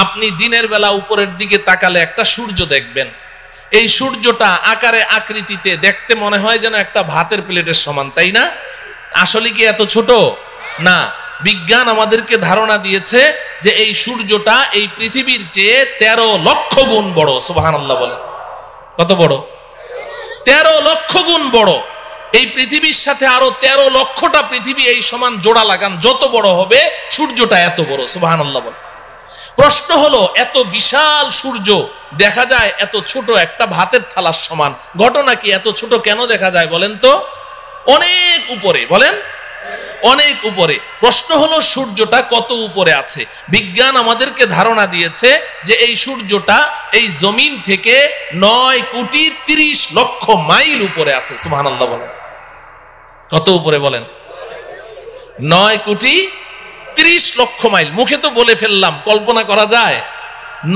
আপনি দিনের বেলা উপরের দিকে তাকালে একটা সূর্য দেখবেন, এই সূর্যটা আকারে আকৃতিতে দেখতে মনে হয় যেন একটা ভাতের প্লেটের সমান, তাই না? আসলে কি এত ছোট না? বিজ্ঞান আমাদেরকে ধারণা দিয়েছে যে এই সূর্যটা এই পৃথিবীর চেয়ে 13 লক্ষ গুণ বড়। সুবহানাল্লাহ বলেন। কত বড়? 13 লক্ষ গুণ বড়। এই পৃথিবীর সাথে আরো 13 লক্ষটা পৃথিবী এই সমান জোড়া লাগান, যত বড় হবে সূর্যটা এত বড়। সুবহানাল্লাহ বলেন। প্রশ্ন হলো, এত বিশাল সূর্য দেখা যায় এত ছোট একটা ভাতের থালার সমান, ঘটনা কি? এত ছোট কেন দেখা যায় বলেন তো? অনেক উপরে, বলেন অনেক উপরে। প্রশ্ন হলো সূর্যটা কত উপরে আছে? বিজ্ঞান আমাদেরকে ধারণা দিয়েছে যে এই সূর্যটা এই জমিন থেকে 9,30,00,000 মাইল উপরে আছে। সুবহানাল্লাহ বলেন। কত উপরে বলেন? 9,30,00,000 মাইল। মুখে তো বলে ফেললাম, কল্পনা করা যায়?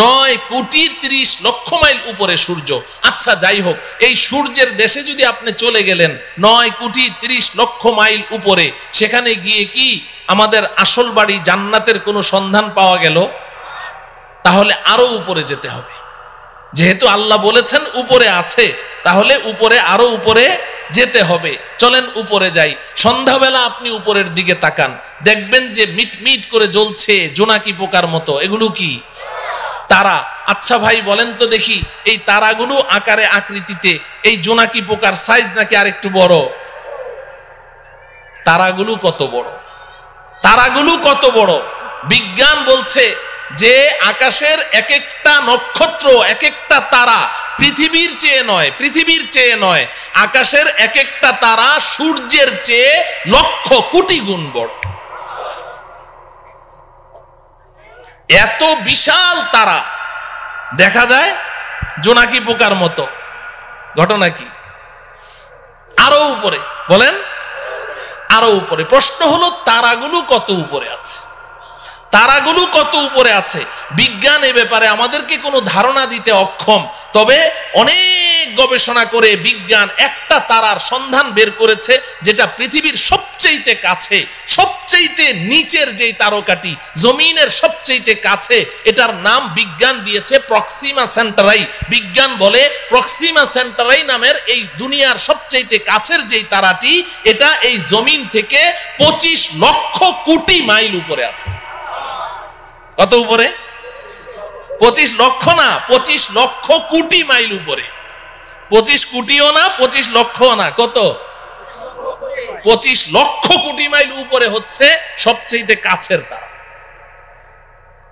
9,30,00,000 মাইল উপরে সূর্য। আচ্ছা যাই হোক, এই সূর্যের দেশে যদি আপনি চলে গেলেন 9,30,00,000 মাইল উপরে, সেখানে গিয়ে কি আমাদের আসল বাড়ি জান্নাতের কোনো সন্ধান পাওয়া গেল? তাহলে আরো উপরে যেতে হবে। যেহেতু আল্লাহ বলেছেন উপরে আছে, তাহলে উপরে আরো উপরে যেতে হবে। চলেন উপরে যাই। সন্ধ্যাবেলা আপনি উপরের দিকে তাকান, দেখবেন যে মিটমিট করে জ্বলছে জোনাকি পোকার মতো। এগুলো কি? তারা। আচ্ছা ভাই বলেন তো দেখি, এই তারাগুলো আকারে আকৃতিতে এই জোনাকি পোকার সাইজ নাকি আরেকটু বড়? তারাগুলো কত বড়? তারাগুলো কত বড়? বিজ্ঞান বলছে যে আকাশের এক একটা নক্ষত্র, এক একটা তারা পৃথিবীর চেয়ে নয়, পৃথিবীর চেয়ে নয়, আকাশের এক একটা তারা সূর্যের চেয়ে লক্ষ কোটি গুণ বড়। এত বিশাল তারা দেখা যায় জোনাকি পোকার মতো। ঘটনা কি? আরো উপরে, বলেন আরো উপরে। প্রশ্ন হলো তারাগুলো কত উপরে আছে? তারাগুলো কত উপরে আছে? বিজ্ঞান এ ব্যাপারে আমাদেরকে কোনো ধারণা দিতে অক্ষম। তবে অনেক গবেষণা করে বিজ্ঞান একটা তারার সন্ধান বের করেছে, যেটা পৃথিবীর সবচেয়ে কাছে, সবচেয়ে নিচের যেই তারকাটি, জমিনের সবচেয়ে কাছে, এটার নাম বিজ্ঞান দিয়েছে প্রক্সিমা সেন্টারাই। বিজ্ঞান বলে প্রক্সিমা সেন্টারাই নামের এই দুনিয়ার সবচেয়ে কাছের যেই তারাটি, এটা এই জমিন থেকে 25 লক্ষ কোটি মাইল উপরে আছে। কত উপরে? 25 লক্ষ না, 25 লক্ষ কোটি মাইল উপরে। 25 কোটিও না, 25 লক্ষও না, কত? 25 লক্ষ কোটি মাইল উপরে হচ্ছে সবচেয়ে কাছের তারা।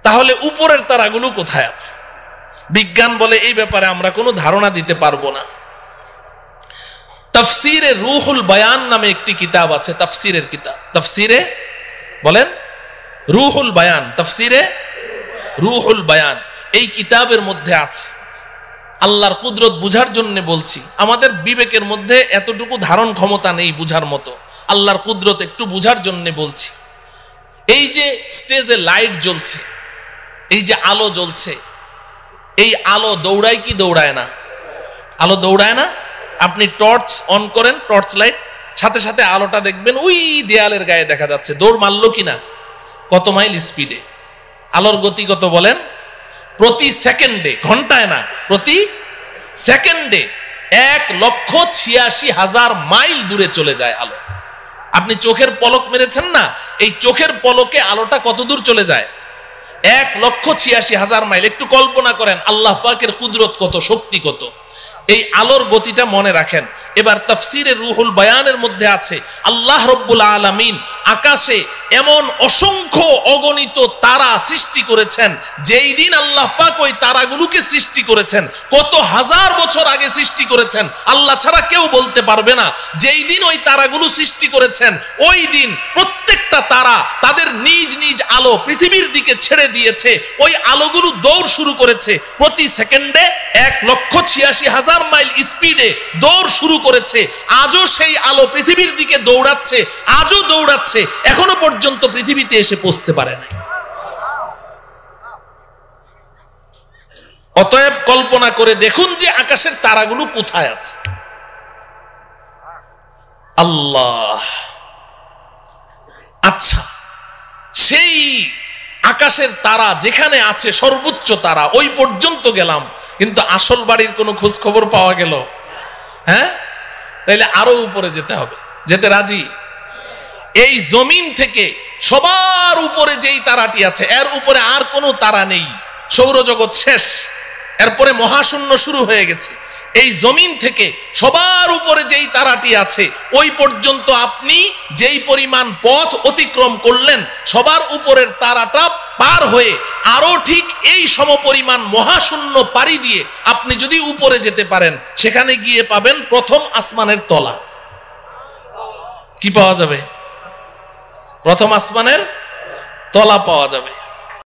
তাহলে উপরের তারাগুলো কোথায় আছে? বিজ্ঞান বলে এই ব্যাপারে আমরা কোনো ধারণা দিতে পারবো না। তাফসিরে রুহুল বায়ান নামে একটি কিতাব আছে, তাফসিরের কিতাব। তাফসিরে বলেন রুহুল বায়ান, তাফসিরে রুহুল বায়ান। এই কিতাবের মধ্যে আছে, আল্লাহর কুদরত বুঝার জন্য বলছি, আমাদের বিবেকের মধ্যে এতটুকু ধারণ ক্ষমতা নেই বুঝার মতো, আল্লাহর কুদরত একটু বুঝার জন্য বলছি। এই যে স্টেজে লাইট জ্বলছে, এই যে আলো জ্বলছে, এই আলো দৌড়ায় কি দৌড়ায় না? আলো দৌড়ায় না? আপনি টর্চ অন করেন, টর্চ লাইট, সাথে সাথে আলোটা দেখবেন ওই দেয়ালের গায়ে দেখা যাচ্ছে। দৌড় মারলো কিনা? কত মাইল স্পিডে? আলোর গতি কত বলেন? প্রতি সেকেন্ডে, ঘন্টায় না, প্রতি সেকেন্ডে 1,86,000 মাইল দূরে চলে যায় আলো। আপনি চোখের পলক মেরেছেন না, এই চোখের পলকে আলোটা কত দূর চলে যায়? 1,86,000 মাইল। একটু কল্পনা করেন আল্লাহ পাকের কুদরত কত, শক্তি কত। এই আলোর গতিটা মনে রাখেন। এবার তাফসিরে রুহুল বায়ানের মধ্যে আছে, আল্লাহ রব্বুল আলামিন আকাশে এমন অসংখ্য অগণিত তারা সৃষ্টি করেছেন। যেই দিন আল্লাহ পাক ওই তারাগুলোকে সৃষ্টি করেছেন, কত হাজার বছর আগে সৃষ্টি করেছেন আল্লাহ ছাড়া কেউ বলতে পারবে না। যেই দিন ওই তারাগুলো সৃষ্টি করেছেন, ওই দিন প্রত্যেকটা তারা তাদের নিজ নিজ আলো পৃথিবীর দিকে ছেড়ে দিয়েছে। ওই আলোগুলো দৌড় শুরু করেছে প্রতি সেকেন্ডে 1,86,000 মাইল স্পিডে দৌড় শুরু করেছে। আজও সেই আলো পৃথিবীর দিকে দৌড়াচ্ছে, আজও দৌড়াচ্ছে, এখনো পর্যন্ত পৃথিবীতে এসে পৌঁছতে পারে নাই। অতএব কল্পনা করে দেখুন যে আকাশের তারাগুলো কোথায় আছে। আল্লাহ। আচ্ছা, সেই আকাশের তারা যেখানে আছে সর্বোচ্চ তারা ওই পর্যন্ত গেলাম, কিন্তু আসল বাড়ির কোনো খোঁজ খবর পাওয়া গেল? হ্যাঁ, তাইলে আরো উপরে যেতে হবে। যেতে রাজি? এই জমিন থেকে সবার উপরে যেই তারাটি আছে এর উপরে আর কোনো তারা নেই, সৌরজগৎ শেষ, এরপরে মহাশূন্য শুরু হয়ে গেছে। এই জমিন থেকে সবার উপরে যেই তারাটি আছে ওই পর্যন্ত আপনি যেই পরিমাণ পথ অতিক্রম করলেন, সবার উপরের তারাটা পার হয়ে আরো ঠিক এই সমপরিমাণ মহাশূন্য পাড়ি দিয়ে আপনি যদি উপরে যেতে পারেন, সেখানে গিয়ে পাবেন প্রথম আসমানের তলা। কি পাওয়া যাবে? প্রথম আসমানের তলা পাওয়া যাবে।